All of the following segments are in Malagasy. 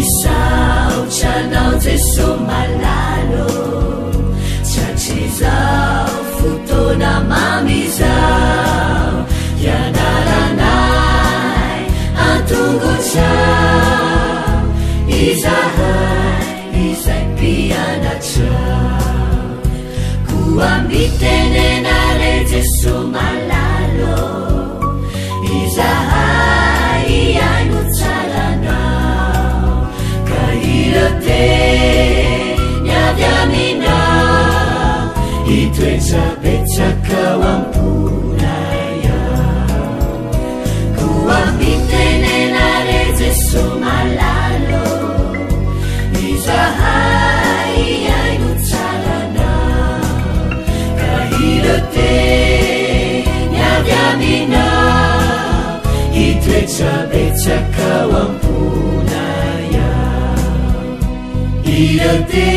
misaotranao jeso malalo tratrizao fotoana mamizao ianaranay antongotrao izahay izay mpianatrao koambitenenare jeso malalo izahay iaino tsaranao ka irote niavy aminao itoetsapetsakao amponaya koambitenenare jeso malalo izahay iaino tsaranao ka irote niavy aminao itoetsapetsakao amponaya irote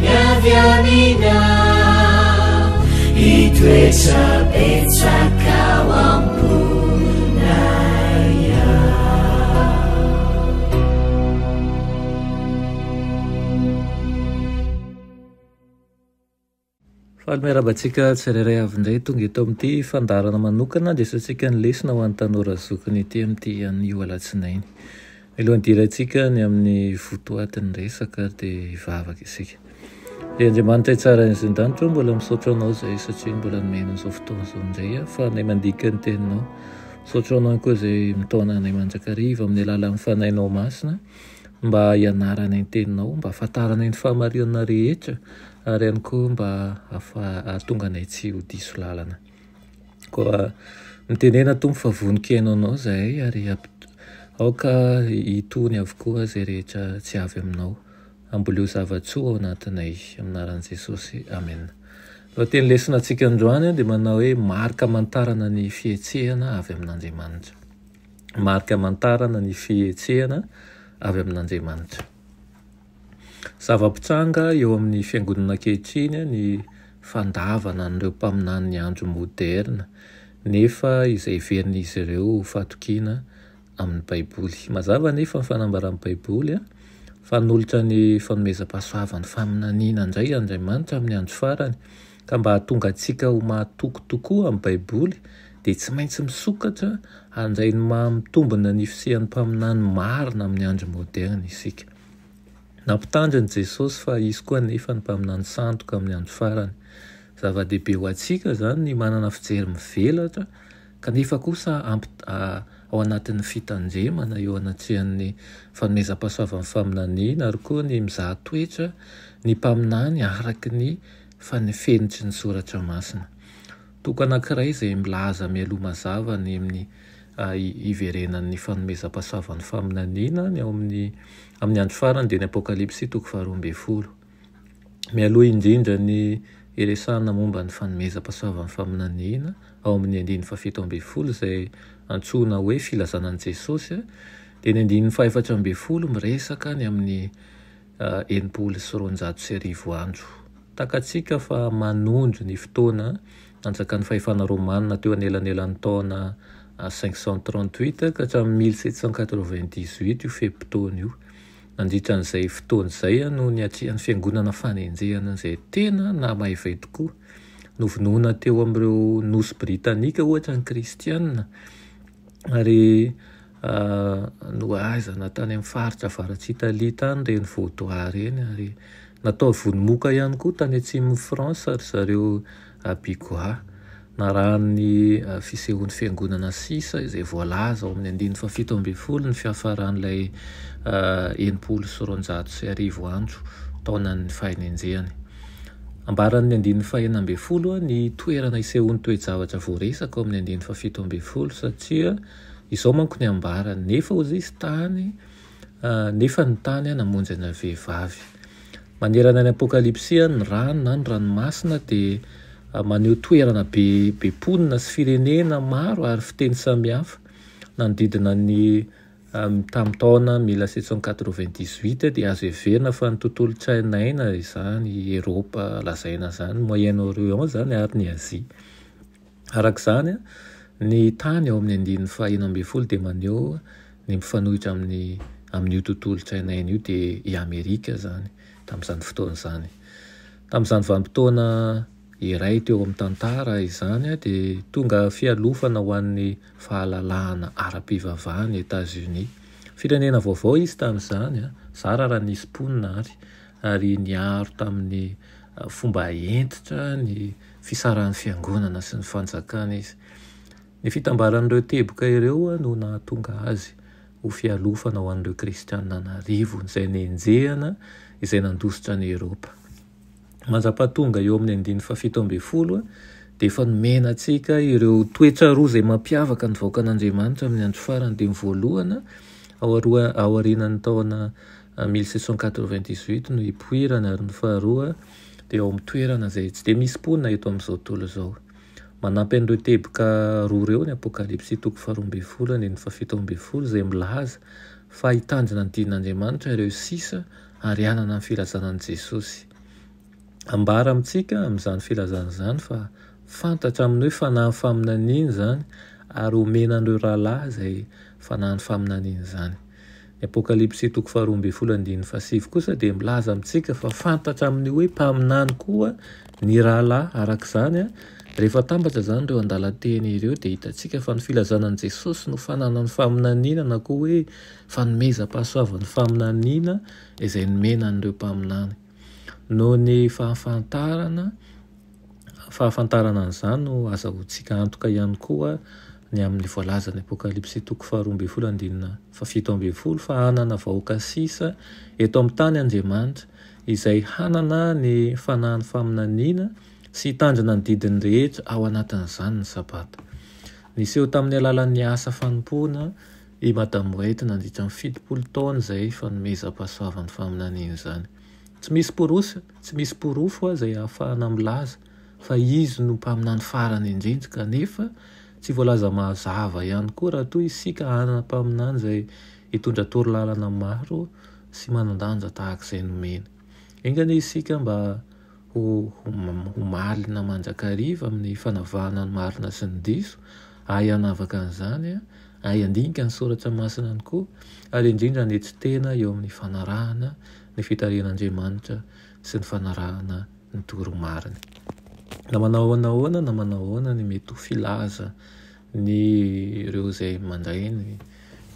niavy aminao itoetsapetsakao amponaya. Fahalmerabantsika tsirairay avindray tonga eto amin'ity fandarana manokana desantsika ny lesona ho an'ny tanora zokiny ity amin'ity an'io alatsinainy. Milohan'ny dirantsika ny amin'ny votoatin'ny resaka dia hivavaka isika. Dia Andriamanitra tsara izin-danitra mbola misaotra anao izay satria mbola nomena an'izao fotoana izao indray fa nay mandika ny teninao. Misaotra anao koa izay mitaona nay mandrakariva amin'ny alalan'ny fanainao masina mba hianarana ny teninao, mba hafantarana ny fahamarinana rehetra ary ihany koa mba ahatonga anay tsy ho diso lalana. Koa mitenena tompo fa voninkainao anao zahay ary aoka hitony avokoa izay rehetra tsy avy aminao. Amboleo zavatsoa ao anatinay amin'ny anaran'i Jesosy. Amen. Lohateny lesona antsika androany dia manao hoe marika amantarana ny fihetsehana avy amin'Andriamanitra. Marika amantarana ny fihetsehana avy amin'Andriamanitra. Zava-pitranga eo amin'ny fiangonana ankehitriny ny fandavana an'ireo mpaminany ny andro moderna nefa izay iverin'izy ireo fatokiana amin'ny Baiboly. Mazava nefa ny fanambaran'ny Baiboly fanolotra ny fanomezam-pahasoavan'ny faminaniana indray Andriamanitra amin'ny andro farany ka mba hahatonga antsika ho mahatoko tokoa amin'ny Baiboly dia tsy maintsy misokatra handray ny mamitombona ny fisian'ny mpaminany marina amin'ny andro moderna isika. Nampitandriny Jesosy fa izy koa nefa ny mpaminany sandoka amin'ny andro farany. Zava-dehibe ho antsika izany ny manana fijery mivelatra kanefa kosa ao anatin'ny fitandremana eo anatrehan'ny fanomezam-pahasoavan'ny faminaniana ary koa ny mizaha toetra ny mpaminany araky ny fanefenitry ny soratra masina. Toko anankiray izay milaza mialoha mazava ny amin'ny iverenan'ny fanomezam-pahasoavan'ny faminaniana ny ao amin'ny andro farany dia ny Apokalipsy toko 12. Mialoha indrindra ny iresahana momba ny fanomezam-pahasoavan'ny faminaniana ao amin'ny 7:12 izay antsoina hoe filazanan'i Jesosy dia ny 4:14 miresaka ny amin'ny 990 andro. Takatsika fa manondro ny fotoana nanjakan'ny fahefana Romanina teo anelanelan'ny taona 538 ka hatramin'ny 1798 io fetim-potoana io. Nandritra an'izay fotoana izay no niatrehan'ny fiangonana fanenjehana izay tena namaivay tokoa. Novonoina teo amin'ireo nosy Britanika ohatra ny kristianina ary nohaizana tany amin'ny faritra avaratr'i Italia tany ireny vaudois ireny ary natao vonomoka ihany koa tany atsimon'ny France ary zareo Bigois. Narahan'ny fisehoan'ny fiangonana sisa izay voalaza ao amin'ny 7:12 ny fiafaran'ilay 990 andro taonan'ny fahenenjehany. Ambaran'ny 9:11 ny toerana isehoan'ny toe-javatra voaresaka ao amin'ny 9:17 satria izao manko ny ambarany nefa ozy izy tany nefa ny tany namonjy ana vehivavy. Manerana ny Apokalipsia ny rano na ny ranomasina dia maneho toerana be-ponina sy firenena maro ary fiteny samihafa. Nanodidina ny tamin'ny taona 1798 dia azo heverina fa ny tontolo tranaina izany Eropa lazaina izany, Moyen-Orient izany ary ny Azia. Arak'izany ny tany ao amin'ny 9:11 dia maneho ny mifanohitra amin'ny amin'io tontolo tsainaina io dia i Amerika zany tamin'izany fotoana zany. Tamin'izany vanim-potoana iray teo amin'ny tantara izany dia tonga fialofana ho an'ny fahalalahana ara-pivavahany États-Unis. Firenena vaovao izy tamin'izany zara raha nisy mponina ary niaro tamin'ny fomba entitra ny fisaran'ny fiangonana sy ny fanjakana izy. Ny fitambaran'ireo teboka ireo no nahatonga azy ho fialofana ho an'ireo kristianina narivo izay nenjehana izay nandositra ny Eropa. Manjam-pahatonga eo amin'ny 1710 dia efa nomena antsika ireo toetra roa izay mampiavaka ny vahoakan'Andriamanitra amin'ny andro farany dia voalohana aorianan'ny taona 1798 no ipoirana ary ny faharoa dia ao amin'ny toerana izay tsy dia misy mponina eto amin'izao tontolo izao. Manampy an'ireo teboka roa ireo ny Apokalipsy 12:17 izay milaza fa hitandrina ny din'Andriamanitra ireo sisa ary hanana ny filazanan'i Jesosy. Ambara amintsika amin'izany filazana izany fa fantatra amin'ny hoe fanahy faminaniana izany ary omena an'ireo rahalahy izay fanahy faminaniana izany. Ny Apokalipsy 12:7 kosa dia milaza amintsika fa fantatra amin'ny hoe mpaminany koa ny rahalahy arak'izany rehefa tambatra zany ireo andalan-teny ireo dia hitantsika fa ny filazanan'i Jesosy no fananany faminaniana na koa hoe fanomezam-pahasoavan'ny faminaniana izay nomena an'ireo mpaminany. Noho ny fahafantarana an'izany no azahoantsika antoka ihany koa ny amin'ny voalazan'ny Apokalipsy 12:7 fa hanana vahoaka sisa eto amin'ny tany Andriamanitra izay hanana ny fanahin'ny faminaniana sy hitandrina ny didiny rehetra ao anatin'izany ny sabata. Niseho tamin'ny alalan'ny asa fanompoana i Madame White nandritra ny 70 taona izay fanomezam-pahasoavan'ny faminaniana izany. Tsy misy porofo izay ahafahana milaza fa izy no mpaminany farany indrindra kanefa tsy voalaza mazava ihany koa raha toa isika hanana mpaminany izay hitondra torolalana maro sy manandanja tahak'izay nomena. Engany isika mba ho malina manjakariva amin'ny fanavahana ny marina sy ny diso, ay hanavaka an'izany, ay andinika ny soratra masina ihany koa, ary indrindra ny hetsi-tena eo amin'ny fanarahana ny fitarian'Andriamanitra sy ny fanarahana ny toromariny. Na manao ahoana ny mety ho filaza ny ireo izay mandray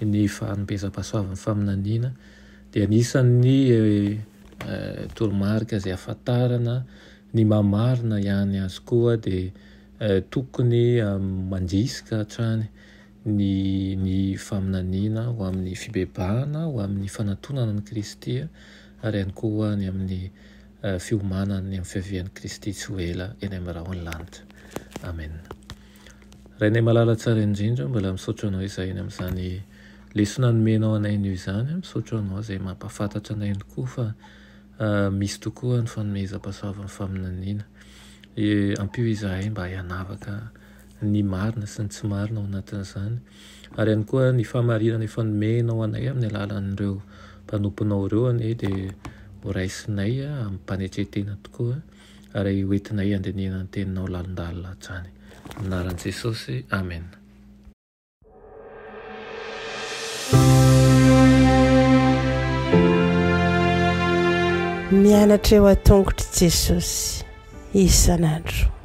ny fanomezam-pahasoavan'ny faminaniana dia anisan'ny toromarika izay ahafantarana ny mamarina ihany azy koa dia tokony mandrisika hatrany ny faminaniana ho amin'ny fibebahana, ho amin'ny fanantonana ny Kristy ary ihany koa ny amin'ny fiomanany amin'ny fiavian'i Kristy tsy ho ela eny amin'ny rahony lanitra. Amen. Rainay malala tsara indrindra mbola misaotra anao izay eny amin'izany lesona nomenao anay nio izany, misaotra anao izay mampahafantatra anay tokoa fa misy tokoa ny fanomezam-pahasoavan'ny faminaniana. Ampio izahay mba hianavaka ny marina sy ny tsy marina ao anatin'izany ary ihany koa ny famarinana efa nomenao anay amin'ny alalan'ireo mpanomponao ireo dia ho raisinay amin'ny mpanetretena tokoa ary hoentinay andinihana ny teninao lalindalina hatrany. Anaran'i Jesosy, amen. Mianatra eo an-tongotra Jesosy isan'andro.